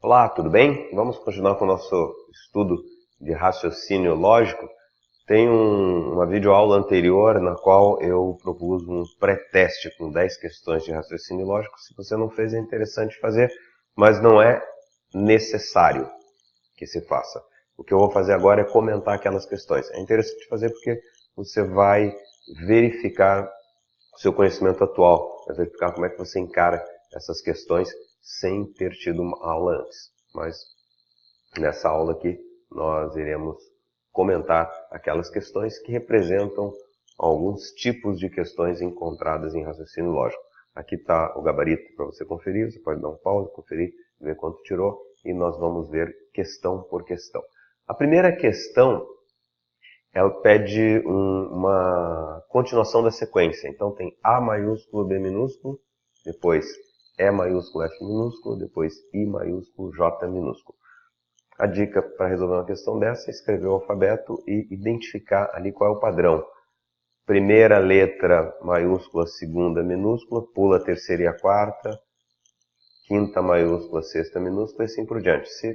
Olá, tudo bem? Vamos continuar com o nosso estudo de raciocínio lógico. Tem uma videoaula anterior na qual eu propus um pré-teste com 10 questões de raciocínio lógico. Se você não fez, é interessante fazer, mas não é necessário que se faça. O que eu vou fazer agora é comentar aquelas questões. É interessante fazer porque você vai verificar o seu conhecimento atual, vai verificar como é que você encara essas questões sem ter tido uma aula antes. Mas nessa aula aqui nós iremos comentar aquelas questões que representam alguns tipos de questões encontradas em raciocínio lógico. Aqui está o gabarito para você conferir, você pode dar um pause, conferir, ver quanto tirou e nós vamos ver questão por questão. A primeira questão, ela pede uma continuação da sequência. Então tem A maiúsculo, B minúsculo, depois E maiúsculo, F minúsculo, depois I maiúsculo, J minúsculo. A dica para resolver uma questão dessa é escrever o alfabeto e identificar ali qual é o padrão. Primeira letra maiúscula, segunda minúscula, pula a terceira e a quarta, quinta maiúscula, sexta minúscula e assim por diante. Se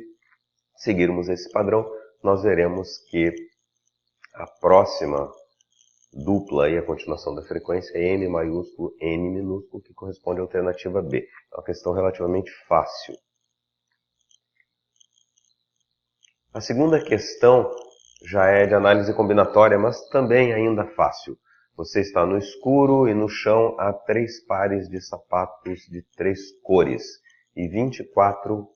seguirmos esse padrão, nós veremos que a próxima dupla e a continuação da frequência é M maiúsculo, N minúsculo, que corresponde à alternativa B. É uma questão relativamente fácil. A segunda questão já é de análise combinatória, mas também ainda fácil. Você está no escuro e no chão há 3 pares de sapatos de 3 cores e 24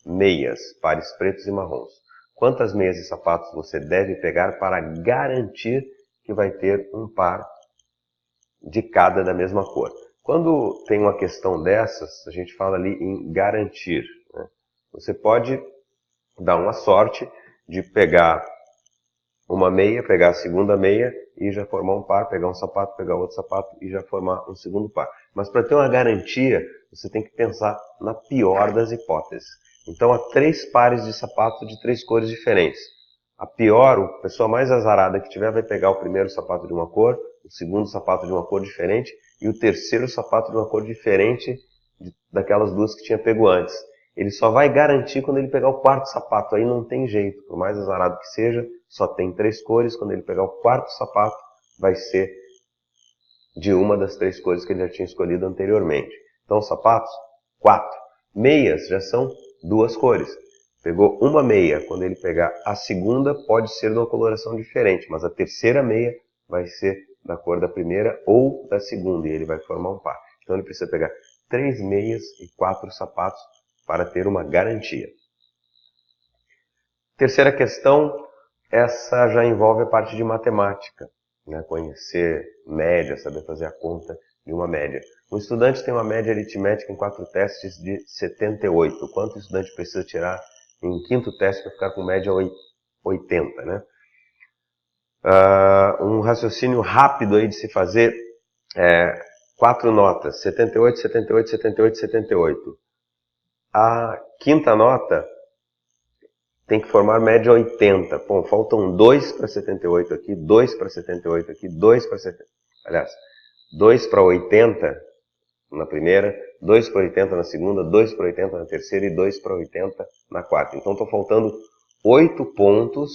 meias, pares pretos e marrons. Quantas meias e sapatos você deve pegar para garantir que vai ter um par de cada da mesma cor? Quando tem uma questão dessas, a gente fala ali em garantir, né? Você pode dar uma sorte de pegar uma meia, pegar a segunda meia e já formar um par, pegar um sapato, pegar outro sapato e já formar um segundo par. Mas para ter uma garantia, você tem que pensar na pior das hipóteses. Então há 3 pares de sapatos de 3 cores diferentes. A pior, a pessoa mais azarada que tiver vai pegar o primeiro sapato de uma cor, o segundo sapato de uma cor diferente e o terceiro sapato de uma cor diferente daquelas duas que tinha pego antes. Ele só vai garantir quando ele pegar o quarto sapato, aí não tem jeito, por mais azarado que seja, só tem 3 cores, quando ele pegar o quarto sapato, vai ser de uma das 3 cores que ele já tinha escolhido anteriormente. Então, sapatos, 4. Meias já são 2 cores. Pegou uma meia, quando ele pegar a segunda, pode ser de uma coloração diferente, mas a terceira meia vai ser da cor da primeira ou da segunda, e ele vai formar um par. Então, ele precisa pegar 3 meias e 4 sapatos para ter uma garantia. Terceira questão, essa já envolve a parte de matemática, né? Conhecer média, saber fazer a conta de uma média. Um estudante tem uma média aritmética em 4 testes de 78. Quanto o estudante precisa tirar em quinto teste para ficar com média 80, né? Um raciocínio rápido aí de se fazer, 4 notas, 78, 78, 78, 78. A quinta nota tem que formar média 80. Bom, faltam 2 para 78 aqui, 2 para 78 aqui, 2 para 70. Aliás, 2 para 80 na primeira, 2 para 80 na segunda, 2 para 80 na terceira e 2 para 80 na quarta. Então, estão faltando 8 pontos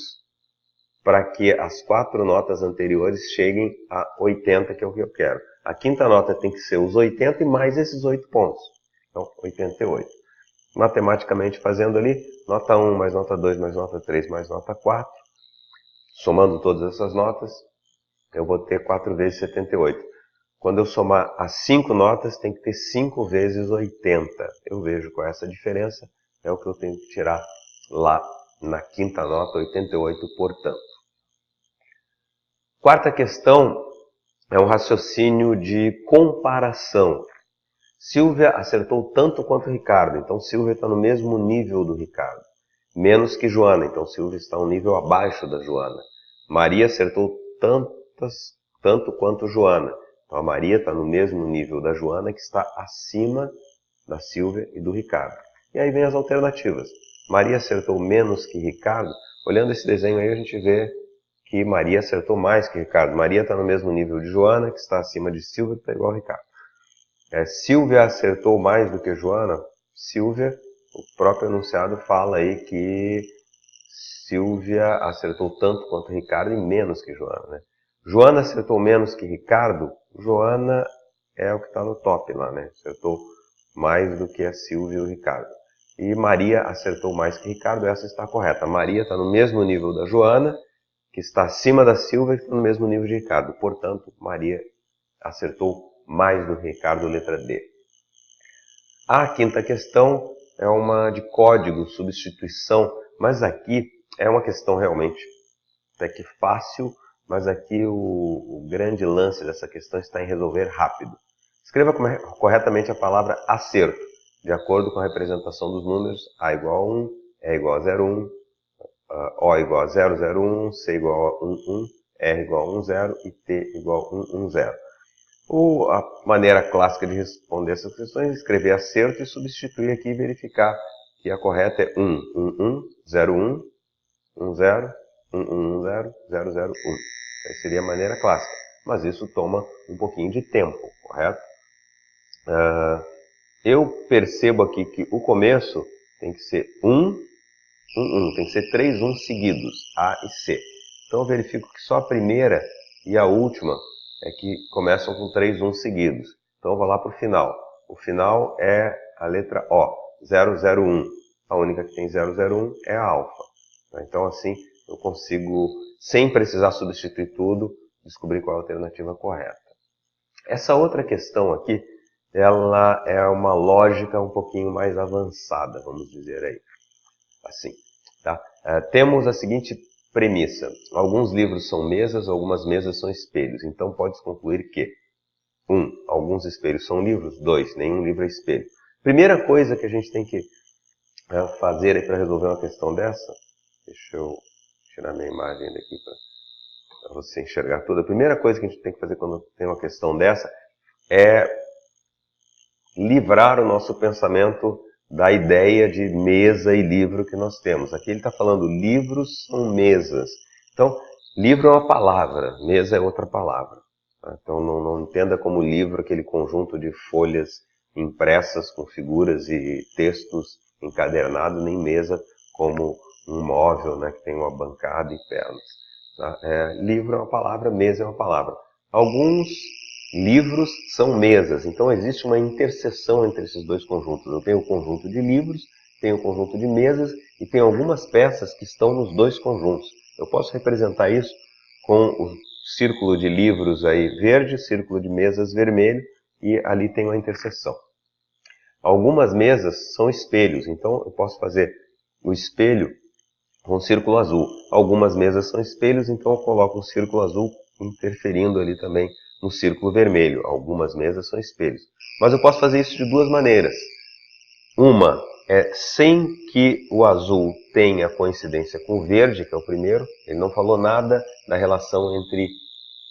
para que as 4 notas anteriores cheguem a 80, que é o que eu quero. A quinta nota tem que ser os 80 e mais esses 8 pontos. Então, 88. Matematicamente fazendo ali, nota 1 mais nota 2 mais nota 3 mais nota 4, somando todas essas notas, eu vou ter 4 vezes 78. Quando eu somar as 5 notas, tem que ter 5 vezes 80. Eu vejo qual é essa diferença, é o que eu tenho que tirar lá na quinta nota, 88, portanto. Quarta questão é um raciocínio de comparação. Silvia acertou tanto quanto Ricardo, então Silvia está no mesmo nível do Ricardo. Menos que Joana, então Silvia está um nível abaixo da Joana. Maria acertou tanto quanto Joana, então a Maria está no mesmo nível da Joana, que está acima da Silvia e do Ricardo. E aí vem as alternativas. Maria acertou menos que Ricardo. Olhando esse desenho aí, a gente vê que Maria acertou mais que Ricardo. Maria está no mesmo nível de Joana, que está acima de Silvia, que está igual a Ricardo. Silvia acertou mais do que Joana. Silvia o próprio enunciado fala aí que Silvia acertou tanto quanto Ricardo e menos que Joana, né? Joana acertou menos que Ricardo, Joana é o que está no top lá, né? Acertou mais do que a Silvia e o Ricardo. E Maria acertou mais que Ricardo, essa está correta. Maria está no mesmo nível da Joana, que está acima da Silvia, que está no mesmo nível de Ricardo. Portanto, Maria acertou mais do que Ricardo, letra D. A quinta questão é uma de código, substituição, mas aqui é uma questão realmente até que fácil, mas aqui o grande lance dessa questão está em resolver rápido. Escreva corretamente a palavra acerto, de acordo com a representação dos números A igual a 1, E igual a 0,1, O igual a 0,01, C igual a 1,1, R igual a 1,0 e T igual a 1,10. A maneira clássica de responder essas questões é escrever acerto e substituir aqui e verificar que a correta é 1, 1, 1, 0, 1, 1, 0, 1, 1, 1, 0, 0, 0, 1. Essa seria a maneira clássica, mas isso toma um pouquinho de tempo, correto? Eu percebo aqui que o começo tem que ser 1, 1, 1, tem que ser 3 1 seguidos, A e C. Então eu verifico que só a primeira e a última é que começam com 3 1 seguidos. Então eu vou lá para o final. O final é a letra O, 001. A única que tem 001 é a alfa. Então assim eu consigo, sem precisar substituir tudo, descobrir qual é a alternativa correta. Essa outra questão aqui, ela é uma lógica um pouquinho mais avançada, vamos dizer aí. Assim, tá? Temos a seguinte premissa. Alguns livros são mesas, algumas mesas são espelhos. Então pode-se concluir que 1. Alguns espelhos são livros. 2. Nenhum livro é espelho. Primeira coisa que a gente tem que fazer para resolver uma questão dessa, deixa eu tirar minha imagem daqui para você enxergar tudo. A primeira coisa que a gente tem que fazer quando tem uma questão dessa é livrar o nosso pensamento da ideia de mesa e livro que nós temos. Aqui ele está falando livros são mesas. Então, livro é uma palavra, mesa é outra palavra. Então, não entenda como livro aquele conjunto de folhas impressas com figuras e textos encadernados, nem mesa como um móvel, né, que tem uma bancada e pernas. Tá? Livro é uma palavra, mesa é uma palavra. Alguns livros são mesas, então existe uma interseção entre esses dois conjuntos. Eu tenho o conjunto de livros, tenho o conjunto de mesas e tenho algumas peças que estão nos dois conjuntos. Eu posso representar isso com o círculo de livros aí verde, círculo de mesas vermelho, e ali tem uma interseção. Algumas mesas são espelhos, então eu posso fazer o espelho com o círculo azul. Algumas mesas são espelhos, então eu coloco um círculo azul interferindo ali também no círculo vermelho. Algumas mesas são espelhos. Mas eu posso fazer isso de duas maneiras. Uma é sem que o azul tenha coincidência com o verde, que é o primeiro. Ele não falou nada da relação entre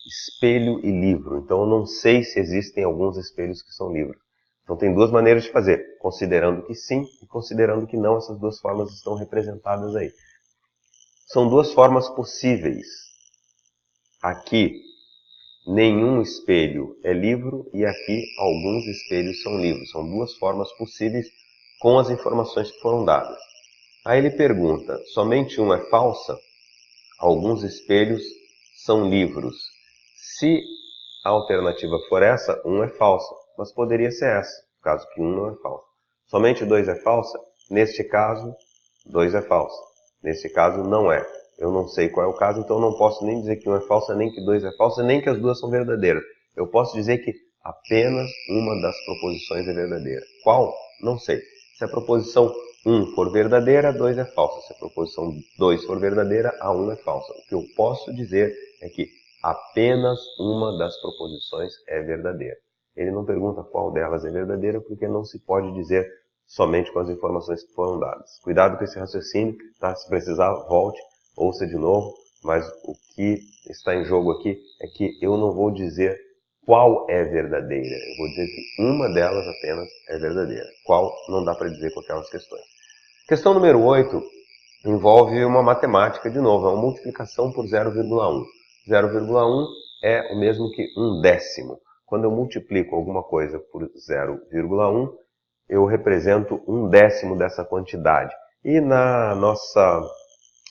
espelho e livro. Então eu não sei se existem alguns espelhos que são livros. Então tem duas maneiras de fazer. Considerando que sim e considerando que não. Essas duas formas estão representadas aí. São duas formas possíveis. Aqui, nenhum espelho é livro e aqui alguns espelhos são livros. São duas formas possíveis com as informações que foram dadas. Aí ele pergunta, somente um é falsa? Alguns espelhos são livros. Se a alternativa for essa, um é falsa, mas poderia ser essa, no caso que um não é falso. Somente dois é falsa? Neste caso, dois é falsa. Nesse caso, não é. Eu não sei qual é o caso, então não posso nem dizer que um é falsa, nem que dois é falsa, nem que as duas são verdadeiras. Eu posso dizer que apenas uma das proposições é verdadeira. Qual? Não sei. Se a proposição 1 for verdadeira, 2 é falsa. Se a proposição 2 for verdadeira, a 1 é falsa. O que eu posso dizer é que apenas uma das proposições é verdadeira. Ele não pergunta qual delas é verdadeira, porque não se pode dizer somente com as informações que foram dadas. Cuidado com esse raciocínio, tá? Se precisar, volte, ouça de novo, mas o que está em jogo aqui é que eu não vou dizer qual é verdadeira, eu vou dizer que uma delas apenas é verdadeira. Qual não dá para dizer com aquelas questões. Questão número 8 envolve uma matemática, de novo, é uma multiplicação por 0,1. 0,1 é o mesmo que 1 décimo. Quando eu multiplico alguma coisa por 0,1, eu represento 1/10 dessa quantidade. E na nossa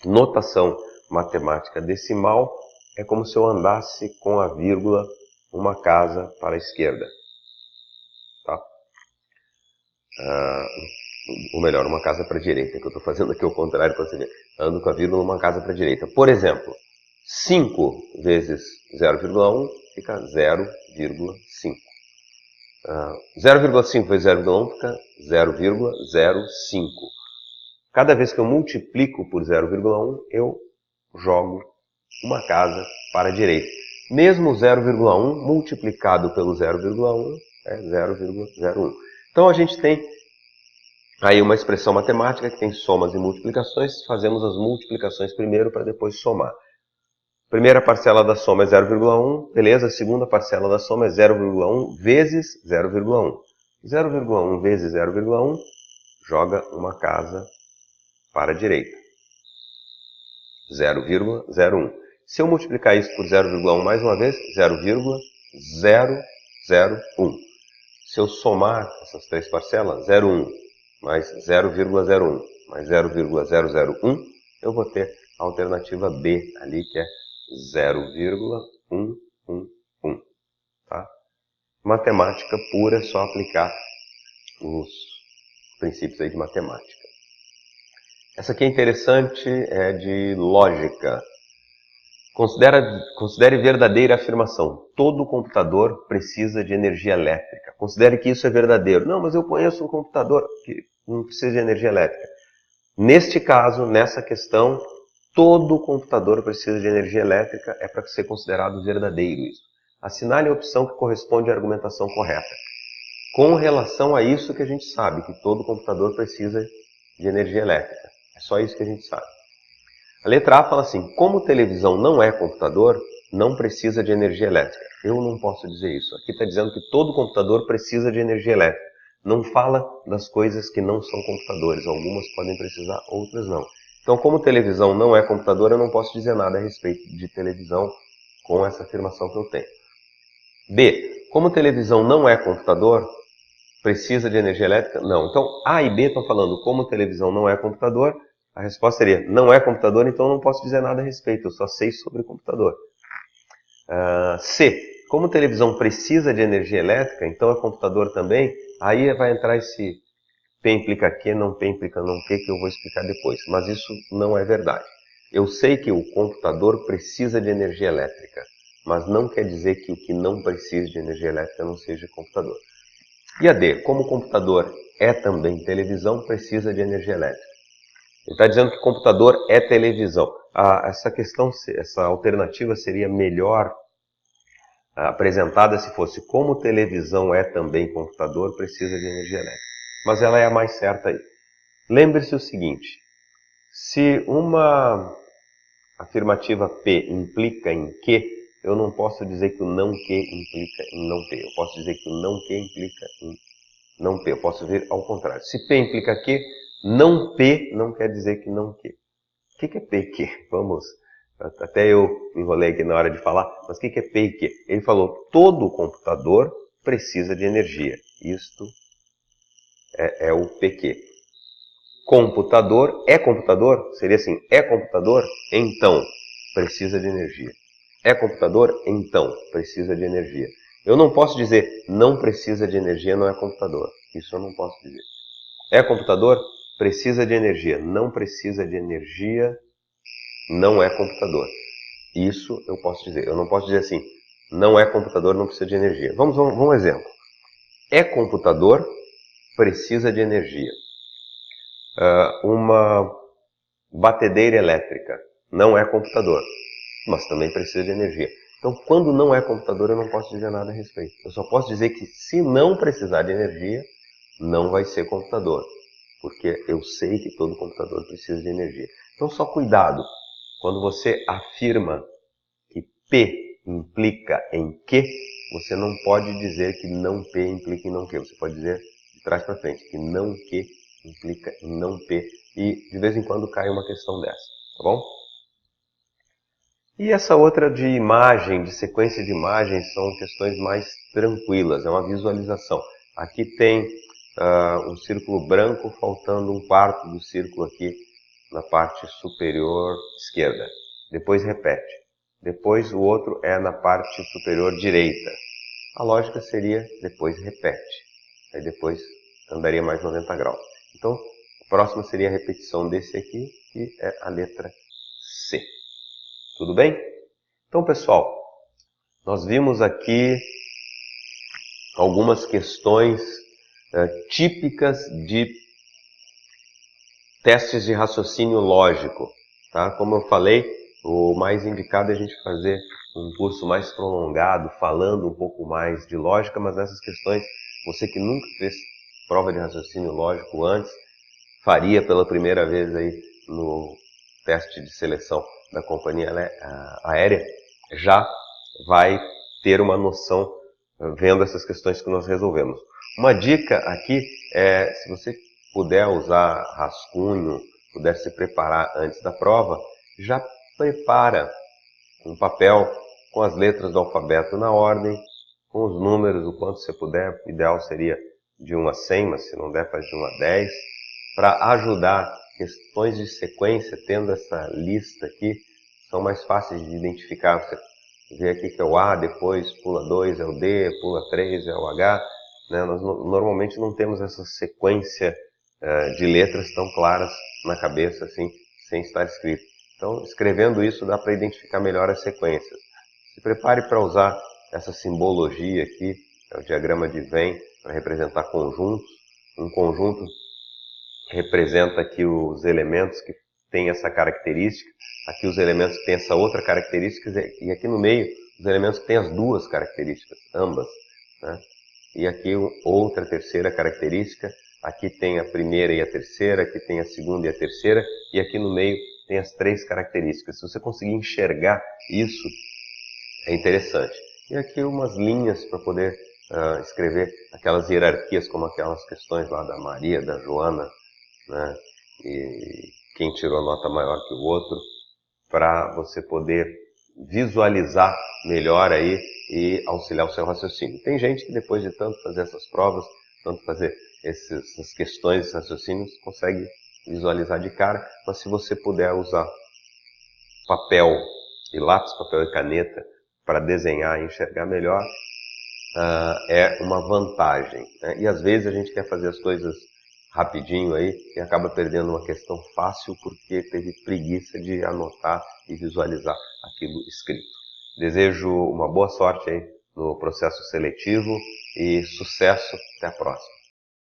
notação matemática decimal, é como se eu andasse com a vírgula uma casa para a esquerda. Tá? Ou melhor, uma casa para a direita, que eu estou fazendo aqui ao contrário para você ver. Ando com a vírgula uma casa para a direita. Por exemplo, 5 vezes 0,1 fica 0,5. 0,5 vezes 0,1 fica 0,05. Cada vez que eu multiplico por 0,1, eu jogo uma casa para a direita. Mesmo 0,1 multiplicado pelo 0,1 é 0,01. Então a gente tem aí uma expressão matemática que tem somas e multiplicações. Fazemos as multiplicações primeiro para depois somar. Primeira parcela da soma é 0,1, beleza? A segunda parcela da soma é 0,1 vezes 0,1. 0,1 vezes 0,1 joga uma casa para a direita. 0,01. Se eu multiplicar isso por 0,1 mais uma vez, 0,001. Se eu somar essas três parcelas, 0,1 mais 0,01 mais 0,001, eu vou ter a alternativa B ali, que é 0,111. Tá? Matemática pura, só aplicar os princípios aí de matemática. Essa aqui é interessante, é de lógica. Considere verdadeira a afirmação. Todo computador precisa de energia elétrica. Considere que isso é verdadeiro. Não, mas eu conheço um computador que não precisa de energia elétrica. Neste caso, nessa questão, todo computador precisa de energia elétrica, é para ser considerado verdadeiro isso. Assinale a opção que corresponde à argumentação correta. Com relação a isso que a gente sabe, que todo computador precisa de energia elétrica. É só isso que a gente sabe. A letra A fala assim, como televisão não é computador, não precisa de energia elétrica. Eu não posso dizer isso. Aqui está dizendo que todo computador precisa de energia elétrica. Não fala das coisas que não são computadores. Algumas podem precisar, outras não. Então, como televisão não é computador, eu não posso dizer nada a respeito de televisão com essa afirmação que eu tenho. B. Como televisão não é computador, precisa de energia elétrica? Não. Então, A e B estão falando como televisão não é computador. A resposta seria, não é computador, então eu não posso dizer nada a respeito, eu só sei sobre computador. C. Como televisão precisa de energia elétrica, então é computador também, aí vai entrar esse P implica Q, não P implica não Q, que eu vou explicar depois. Mas isso não é verdade. Eu sei que o computador precisa de energia elétrica, mas não quer dizer que o que não precisa de energia elétrica não seja computador. E a D. Como o computador é também televisão, precisa de energia elétrica. Ele está dizendo que computador é televisão. Essa alternativa seria melhor apresentada se fosse como televisão é também computador, precisa de energia elétrica. Mas ela é a mais certa aí. Lembre-se o seguinte, se uma afirmativa P implica em Q, eu não posso dizer que o não Q implica em não P. Eu posso dizer que o não Q implica em não P. Eu posso ver ao contrário. Se P implica Q, não P não quer dizer que não Q. O que é P e Q? Vamos, até eu me enrolei aqui na hora de falar, mas o que é P e Q? Ele falou, todo computador precisa de energia. Isto é o PQ. Computador é computador? Seria assim, é computador? Então, precisa de energia. É computador? Então, precisa de energia. Eu não posso dizer, não precisa de energia, não é computador. Isso eu não posso dizer. É computador? Precisa de energia. Não precisa de energia, não é computador. Isso eu posso dizer. Eu não posso dizer assim, não é computador, não precisa de energia. Vamos um exemplo. É computador, precisa de energia. Uma batedeira elétrica não é computador, mas também precisa de energia. Então, quando não é computador, eu não posso dizer nada a respeito. Eu só posso dizer que se não precisar de energia, não vai ser computador, porque eu sei que todo computador precisa de energia. Então, só cuidado, quando você afirma que P implica em Q, você não pode dizer que não P implica em não Q. Você pode dizer de trás para frente que não Q implica em não P. E de vez em quando cai uma questão dessa, tá bom? E essa outra de imagem, de sequência de imagens, são questões mais tranquilas, é uma visualização. Aqui tem um círculo branco faltando um quarto do círculo aqui na parte superior esquerda. Depois repete. Depois o outro é na parte superior direita. A lógica seria depois repete. Aí depois andaria mais 90 graus. Então, a próxima seria a repetição desse aqui, que é a letra C. Tudo bem? Então, pessoal, nós vimos aqui algumas questões típicas de testes de raciocínio lógico. Tá? Como eu falei, o mais indicado é a gente fazer um curso mais prolongado, falando um pouco mais de lógica, mas nessas questões, você que nunca fez prova de raciocínio lógico antes, faria pela primeira vez aí no teste de seleção da companhia aérea, já vai ter uma noção vendo essas questões que nós resolvemos. Uma dica aqui é, se você puder usar rascunho, puder se preparar antes da prova, já prepara um papel com as letras do alfabeto na ordem, com os números, o quanto você puder. O ideal seria de 1 a 100, mas se não der, faz de 1 a 10, para ajudar questões de sequência, tendo essa lista aqui, são mais fáceis de identificar. Você vê aqui que é o A, depois pula 2, é o D, pula 3, é o H. Né? Nós normalmente não temos essa sequência de letras tão claras na cabeça, assim, sem estar escrito. Então, escrevendo isso, dá para identificar melhor as sequências. Se prepare para usar essa simbologia aqui, é o diagrama de Venn, para representar conjuntos. Um conjunto representa aqui os elementos que têm essa característica, aqui os elementos que têm essa outra característica, e aqui no meio os elementos que têm as duas características, ambas. Né? E aqui outra terceira característica, aqui tem a primeira e a terceira, aqui tem a segunda e a terceira, e aqui no meio tem as três características. Se você conseguir enxergar isso, é interessante. E aqui umas linhas para poder escrever aquelas hierarquias, como aquelas questões lá da Maria, da Joana, né? E quem tirou nota maior que o outro, para você poder visualizar melhor aí e auxiliar o seu raciocínio. Tem gente que depois de tanto fazer essas provas, tanto fazer essas questões, esses raciocínios, consegue visualizar de cara, mas se você puder usar papel e lápis, papel e caneta para desenhar e enxergar melhor, é uma vantagem. Né? E às vezes a gente quer fazer as coisas rapidinho aí e acaba perdendo uma questão fácil porque teve preguiça de anotar e visualizar aquilo escrito. Desejo uma boa sorte aí no processo seletivo e sucesso. Até a próxima.